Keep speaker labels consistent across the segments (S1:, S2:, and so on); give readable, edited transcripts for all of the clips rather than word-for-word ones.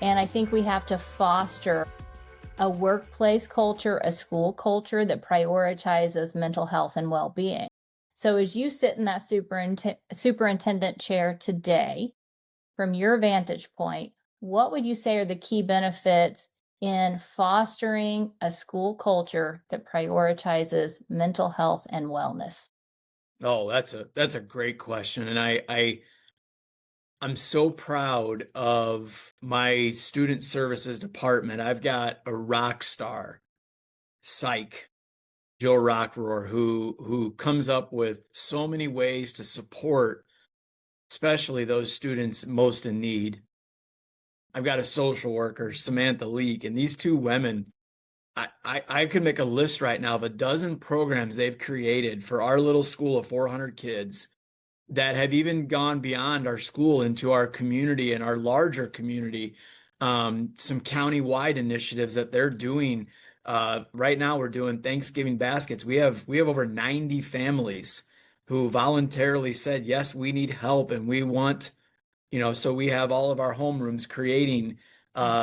S1: And I think we have to foster a workplace culture, a school culture that prioritizes mental health and well-being. So as you sit in that superintendent chair today, from your vantage point, what would you say are the key benefits in fostering a school culture that prioritizes mental health and wellness?
S2: Oh, that's a great question. And I'm so proud of my student services department. I've got a rock star, psych, Joe Rockroar, who comes up with so many ways to support, especially those students most in need. I've got a social worker, Samantha Leake, and these two women, I could make a list right now of a dozen programs they've created for our little school of 400 kids that have even gone beyond our school into our community and our larger community. Some county-wide initiatives that they're doing. Right now, we're doing Thanksgiving baskets. We have over 90 families who voluntarily said, yes, we need help and we want, so we have all of our homerooms creating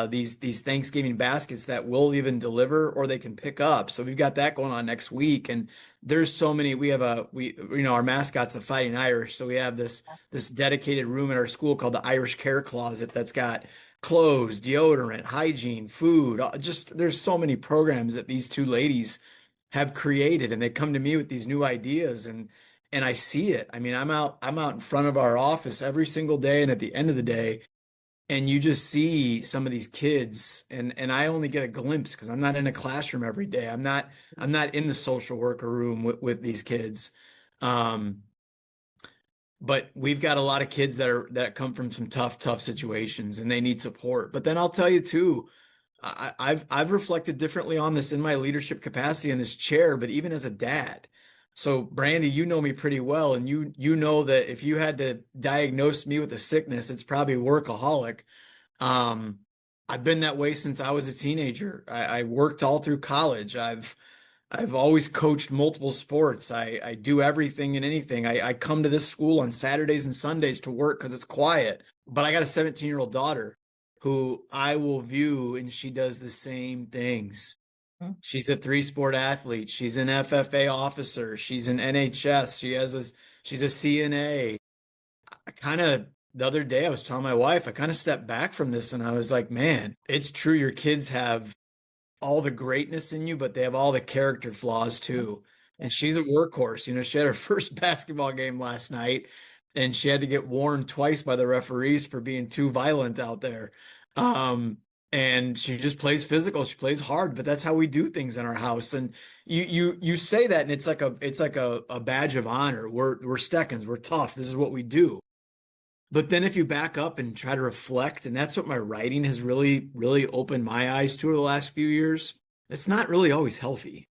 S2: these Thanksgiving baskets that we'll even deliver or they can pick up. So we've got that going on next week. And there's so many. We have our mascot's the Fighting Irish. So we have this dedicated room in our school called the Irish Care Closet that's got clothes, deodorant, hygiene, food. Just there's so many programs that these two ladies have created, and they come to me with these new ideas, and I see it. I mean, I'm out in front of our office every single day, and at the end of the day, and you just see some of these kids, and I only get a glimpse because I'm not in a classroom every day. I'm not in the social worker room with these kids. Um, but we've got a lot of kids that come from some tough situations and they need support. But then I'll tell you too, I've reflected differently on this in my leadership capacity in this chair, but even as a dad. So Brandy, you know me pretty well, and you know that if you had to diagnose me with a sickness, it's probably workaholic. Um, I've been that way since I was a teenager. I worked all through college. I've always coached multiple sports. I do everything and anything. I come to this school on Saturdays and Sundays to work because it's quiet. But I got a 17-year-old daughter who I will view, and she does the same things.
S1: Mhm.
S2: She's a three-sport athlete. She's an FFA officer. She's an NHS. She's a CNA. I kind of the other day I was telling my wife, I kind of stepped back from this and I was like, man, it's true. Your kids have all the greatness in you, but they have all the character flaws too. And she's a workhorse. She had her first basketball game last night and she had to get warned twice by the referees for being too violent out there. Um, and she just plays physical. She plays hard, but that's how we do things in our house. And you say that and it's like a badge of honor. We're Steckens, we're tough. This is what we do. But then if you back up and try to reflect, and that's what my writing has really, really opened my eyes to over the last few years, it's not really always healthy.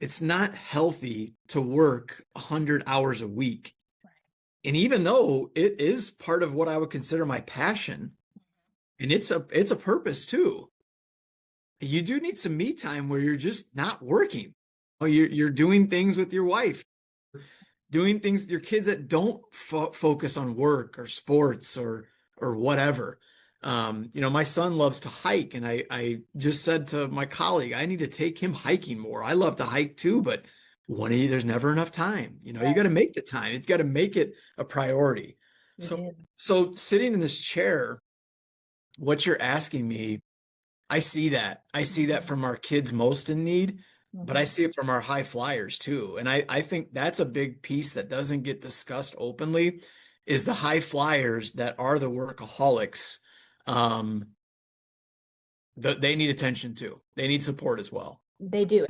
S2: It's not healthy to work 100 hours a week. And even though it is part of what I would consider my passion, and it's a purpose too, you do need some me time where you're just not working. Or you're doing things with your wife, doing things with your kids that don't focus on work or sports or whatever. My son loves to hike, and I just said to my colleague, I need to take him hiking more. I love to hike too, but there's never enough time. You got to make the time. It's got to make it a priority.
S1: You
S2: So,
S1: do.
S2: so sitting in this chair, what you're asking me, I see that. I see that from our kids most in need, but I
S1: Mhm.
S2: see it from our high flyers too. And I think that's a big piece that doesn't get discussed openly is the high flyers that are the workaholics. Um, they need attention too. They need support as well.
S1: They do.